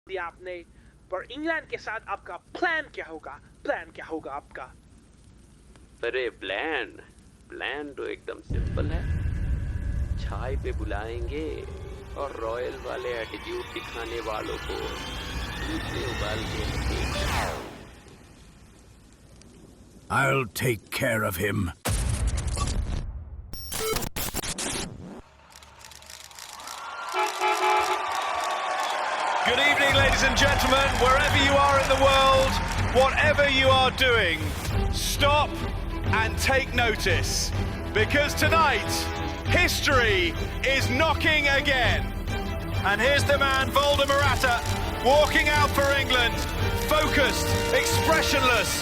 दिया आपने, पर इंग्लैंड के साथ आपका प्लान क्या होगा आपका? अरे प्लान तो एकदम सिंपल है। छाई पे बुलाएंगे और रॉयल वाले एटीट्यूड दिखाने वालों को दूध में उबाल के I'll take care of him. Good evening, ladies and gentlemen, wherever you are in the world, whatever you are doing, stop and take notice, because tonight, history is knocking again. And here's the man, Volder Morata, walking out for England, focused, expressionless.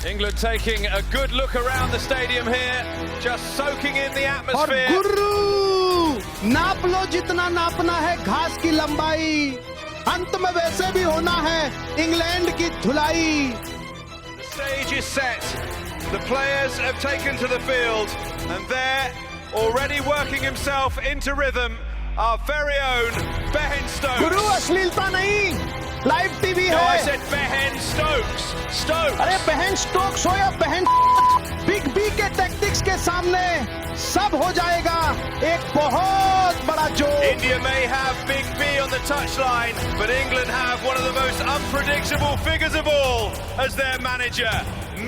England taking a good look around the stadium here, just soaking in the atmosphere. और गुरु, नाप लो जितना नापना है घास की लंबाई, अंत में वैसे भी होना है इंग्लैंड की धुलाई. The stage is set. The players have taken to the field, and there, already working himself into rhythm, our very own Behin Stokes. गुरु अश्लीलता नहीं, लाइव टीवी No, I है. said Behin Stokes. Stokes. अरे बहन Stokes हो या बहन big B के tactics के सामने सब हो जाएगा एक बहुत बड़ा joke. India may have Big B on the touchline, but England have one of the most unpredictable figures of all as their manager,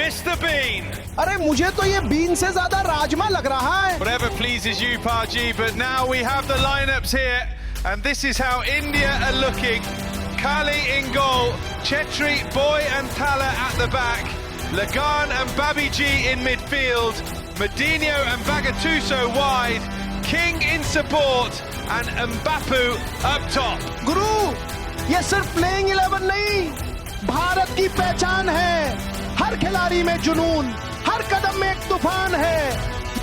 Mr. Bean. अरे मुझे तो ये बीन से ज्यादा राजमा लग रहा है. Whatever pleases you, Paji, but now we have the lineups here, and this is how India are looking. Kali in goal, Chetri, Boy and Thala at the back, Lagan and Babiji in midfield, Medinho and Bagatuso wide, King in support, and Mbapu up top. गुरु, ये सिर्फ playing 11 नहीं, भारत की पहचान है. हर खिलाड़ी में जुनून, हर कदम में एक तूफान है.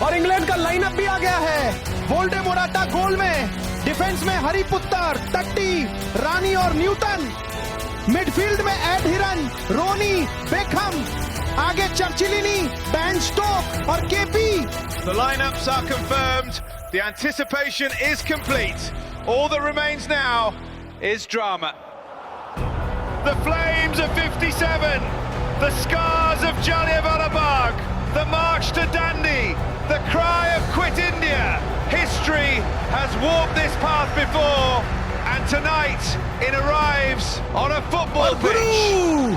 और इंग्लैंड का लाइनअप भी आ गया है. वोल्डे मोराटा गोल में, डिफेंस में हरिपुत्तर, टट्टी, रानी और न्यूटन, मिडफील्ड में एड हिरन, रोनी, बेकहम, आगे चर्चिलिनी, बैन स्टोक और KP. The lineups are confirmed, the anticipation is complete. All that remains now is drama. The flames of 57, the scars of Jallianwala Bagh, the march to Dandi, the cry of quit India. History has walked this path before, and tonight it arrives on a football और pitch. गुरु,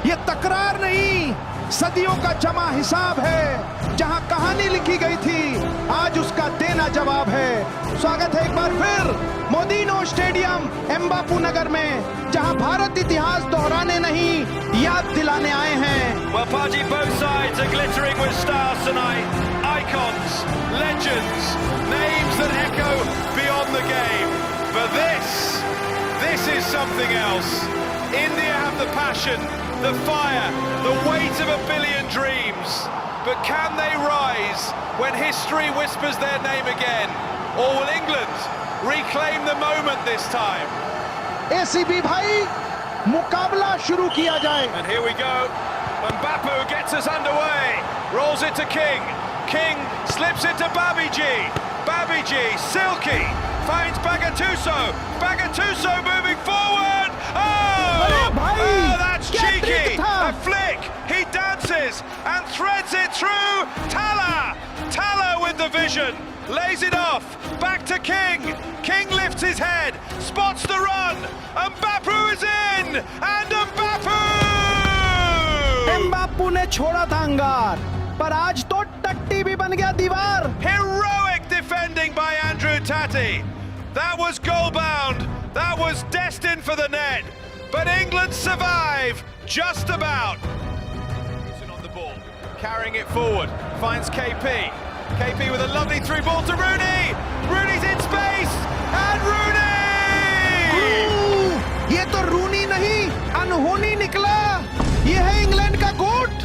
ये तकरार नहीं, सदियों का जमा हिसाब है. जहां कहानी लिखी गई थी, आज उसका देना जवाब है. स्वागत है एक बार फिर मोदीनो स्टेडियम एम्बापू नगर में, जहां भारत इतिहास दोहराने नहीं, याद दिलाने आए हैं. Well, Paji, both sides are glittering with stars tonight. Icons, legends, names that echo beyond the game. But this is something else. India have the passion, the fire, the weight of a billion dreams. But can they rise when history whispers their name again? Or will England reclaim the moment this time? ACB भाई, मुकाबला शुरू किया जाए. And here we go. Mbapu gets us underway. Rolls it to King. King slips it to Babiji. Babiji, silky, finds Bagatuso. Bagatuso moving forward. अरे भाई, Oh, that's क्या cheeky. Trick था. A flick. He dances and threads it through. Thala. Thala with the vision. Lays it off. Back to King. King lifts his head. Spots the run. Mbapu is in. And Mbapu! एम्बापू ने छोड़ा था अंगार, पर आज तो टट्टी भी बन गया दीवार. Heroic defending by Andrew Tati. That was goal bound. That was destined for the net. But England survive just about. On the ball, carrying it forward, finds KP. KP with a lovely through ball to Rooney. Rooney's in space, and Rooney! ये तो रूनी नहीं, अनहोनी निकला. ये है England का गोट.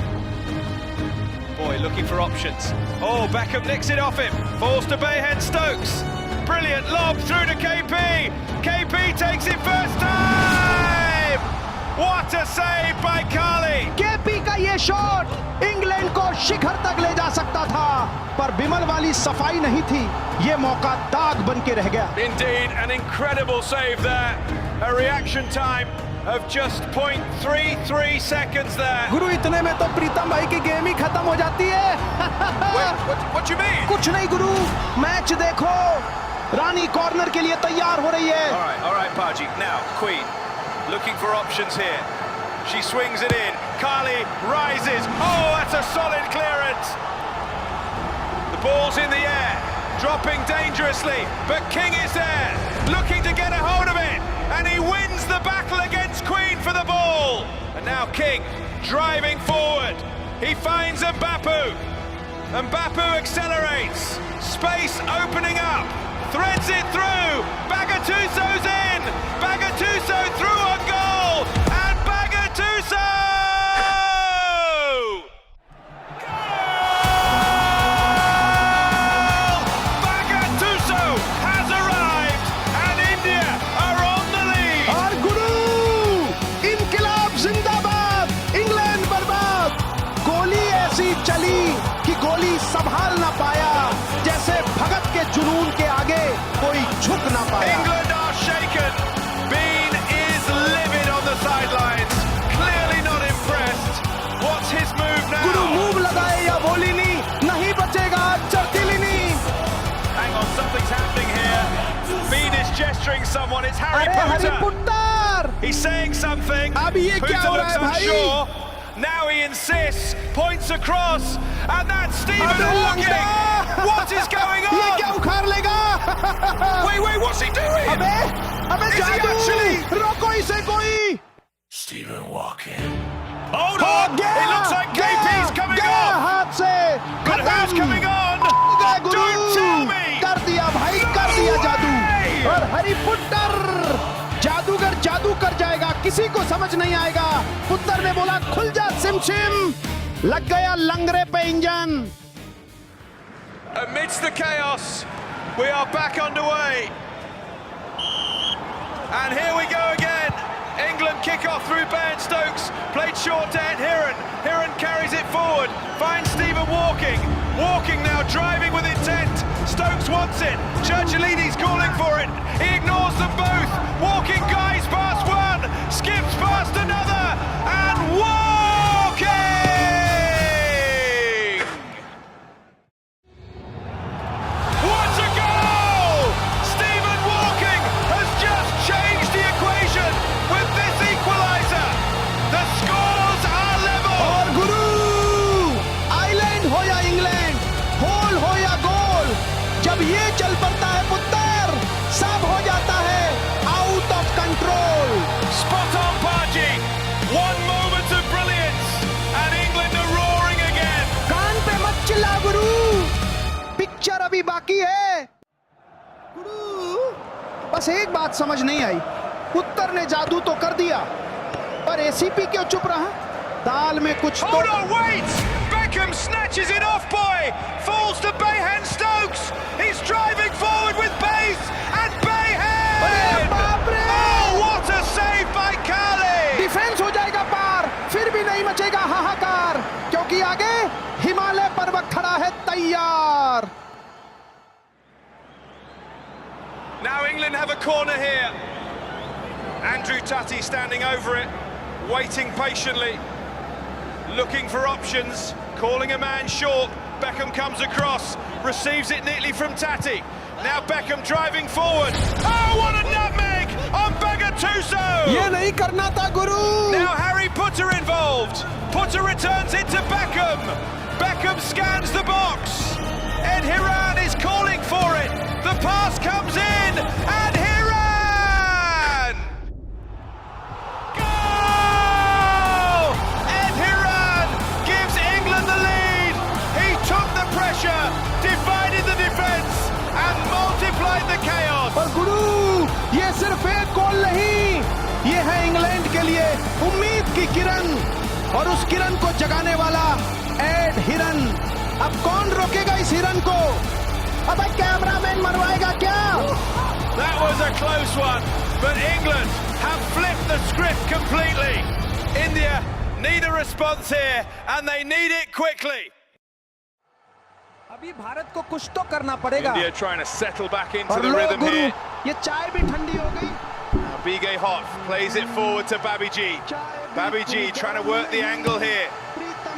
Boy, looking for options. Oh, Beckham nicks it off him. Falls to Behin Stokes. Brilliant lob through to KP. KP takes it first time. What a save by Kali. KP का ये shot England को शिखर तक ले जा सकता था, पर बिमल वाली सफाई नहीं थी। ये मौका दाग बन के रह गया। Indeed, an incredible save there. A reaction time of just 0.33 seconds there. गुरु, इतने में तो प्रीतम भाई की गेम ही खत्म हो जाती है। What do you mean? कुछ नहीं गुरु, मैच देखो। रानी कॉर्नर के लिए तैयार हो रही है। All right, Paji. Now, Queen, looking for options here. She swings it in. Carly rises. Oh, that's a solid clearance. The ball's in the air, dropping dangerously, but King is there, looking to get a hold of it, and he wins the battle against Queen for the ball. And now King driving forward. He finds Mbappé. Mbappé accelerates. Space opening up. Threads it through. Bagatuso's in. Bagatuso through on goal. And Bagatuso! Goal! Bagatuso has arrived. And India are on the lead. और गुरु, इनकलाब जिंदाबाद, England बर्बाद। गोली ऐसी चली कि गोली संभाल ना पाया, जैसे भगत के जुनून के आगे कोई झुक ना पाया। England are shaken. Bean is livid on the sidelines. Clearly not impressed. What's his move Guru, now? Move लगाए या बोली नहीं बचेगा चरतिलिनी। Hang on, something's happening here. Bean is gesturing someone. It's Harry अरे हरी Potter. पुट्टर, He's saying something. अब ये क्या Potter हो रहा looks है भाई? unsure. Now he insists, points across, and that's Stephen अबे Hawking. लंगड़ा! What is going ये क्या on? उखाड़ लेगा? Wait, what's he doing? अबे Is he जादू, actually- रोको इसे कोई। Stephen Walking. Hold हो on. गया, It looks like KP's coming गया off. हाथ से। But who's खत्म। coming on? गए गुरु, Don't tell me. कर दिया भाई, No कर दिया जादू। way. और हरी पुट्टर, जादूगर जादू कर जाएगा, किसी को समझ नहीं आएगा। पुत्तर ने बोला खुल जा सिमसिम, लग गया लंगरे पे engine. Amidst the chaos, we are back underway. And here we go again. England kick off through Ben Stokes, played short to Ed Heron. Heron carries it forward, finds Stephen Walking. Walking now driving with intent. Stokes wants it. Churchillides calling for it. He ignores them both. Walking guys past one, skips past another, and Walking! What a goal! Stephen Walking has just changed the equation with this equaliser. The scores are level. और गुरु, island हो या England, whole हो या गोल, जब ये चल पड़ता है पुत्तर, सब हो जाता है out of control. Spot on, Parji. One moment of brilliance, and England are roaring again. कान पे मत चिल्ला गुरु, पिक्चर अभी बाकी है। गुरु, बस एक बात समझ नहीं आई, पुत्तर ने जादू तो कर दिया, पर एसीपी क्यों चुप रहा? दाल में कुछ तो। Hold on, wait! Beckham snatches it off, boy. Falls to Bayhan Stokes. He's driving forward with pace, and Bayhan! अरे बाप रे! Oh, what a save by Carly! Defence हो जाएगा पार, फिर भी नहीं मचेगा हाहाकार, क्योंकि आगे हिमालय पर्वत खड़ा है तैयार। Now England have a corner here. Andrew Tutty standing over it, waiting patiently, looking for options, calling a man short. Beckham comes across, receives it neatly from Tutty. Now Beckham driving forward. Oh, what a nutmeg on Bagatuso! ये नहीं करना था गुरु। Now Harry Potter involved. Potter returns it to Beckham. Beckham scans the box. Ed Hiran is calling for it. The pass comes in, and Hiran! Goal! Ed Hiran gives England the lead. He took the pressure, divided the defence, and multiplied the chaos. और गुरु, ये सिर्फ एक गोल नहीं, ये है England के लिए उम्मीद की किरण, और उस किरण को जगाने वाला एड हिरन। अब कौन रोकेगा इस हिरन को? अबे कैमरामैन मरवाएगा क्या? That was a close one, but England have flipped the script completely. India need a response here, and they need it quickly. अभी भारत को कुछ तो करना पड़ेगा। India trying to settle back into और the low rhythm Guru, here. ये चाय भी ठंडी हो गई। Bigay Hoff plays it forward to Babiji. Babiji trying to work the angle here.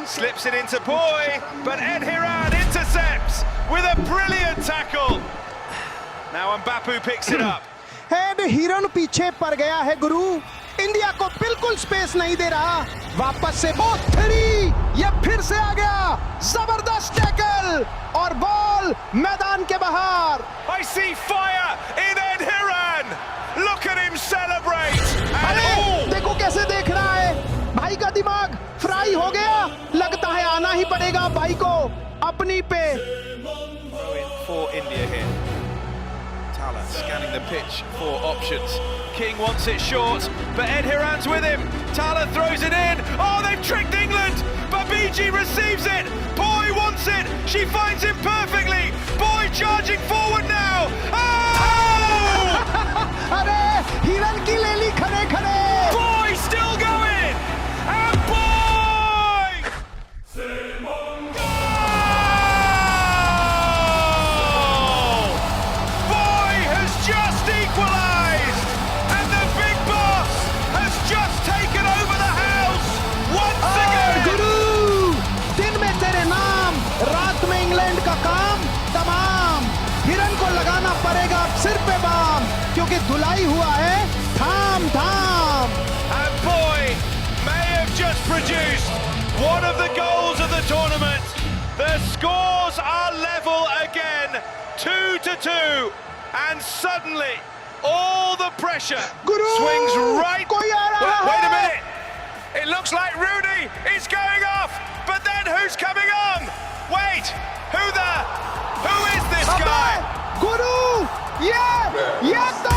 Slips it into Boy, but Ed Hiran intercepts with a brilliant tackle. Now Mbapu picks it up. Head हिरन पीछे पड़ गया है गुरु, India को बिल्कुल space नहीं दे रहा। वापस से वो थ्री, ये फिर से आ गया, जबरदस्त टैकल और बॉल मैदान के बाहर। I see fire in Ed Hiran. Look at him celebrate. And अरे देखो कैसे देख रहा है, भाई का दिमाग फ्राई हो गया। लगता है आना ही पड़ेगा भाई को अपनी पे। for India here. Tala scanning the pitch for options. King wants it short, but Ed Hiran's with him. Tala throws it in. Oh, they've tricked England. Babiji receives it. Boy wants it. She finds him perfectly. Boy charging forward now. Oh! अरे हिरन की ले ली खड़े खड़े। Boy still going. And Boy! Just equalized, and the big boss has just taken over the house once again. गुरु, दिन में तेरे नाम, रात में इंग्लैंड का काम तमाम। हिरन को लगाना पड़ेगा अब सिर पे बाम, क्योंकि धुलाई हुआ है थाम थाम। And Boy may have just produced one of the goals of the tournament. The scores are level again, 2-2. And suddenly, all the pressure Guru! swings right. कोई आ रहा Wait a है। minute. It looks like Rooney is going off. But then who's coming on? Wait. Who is this guy? गुरु, ये तो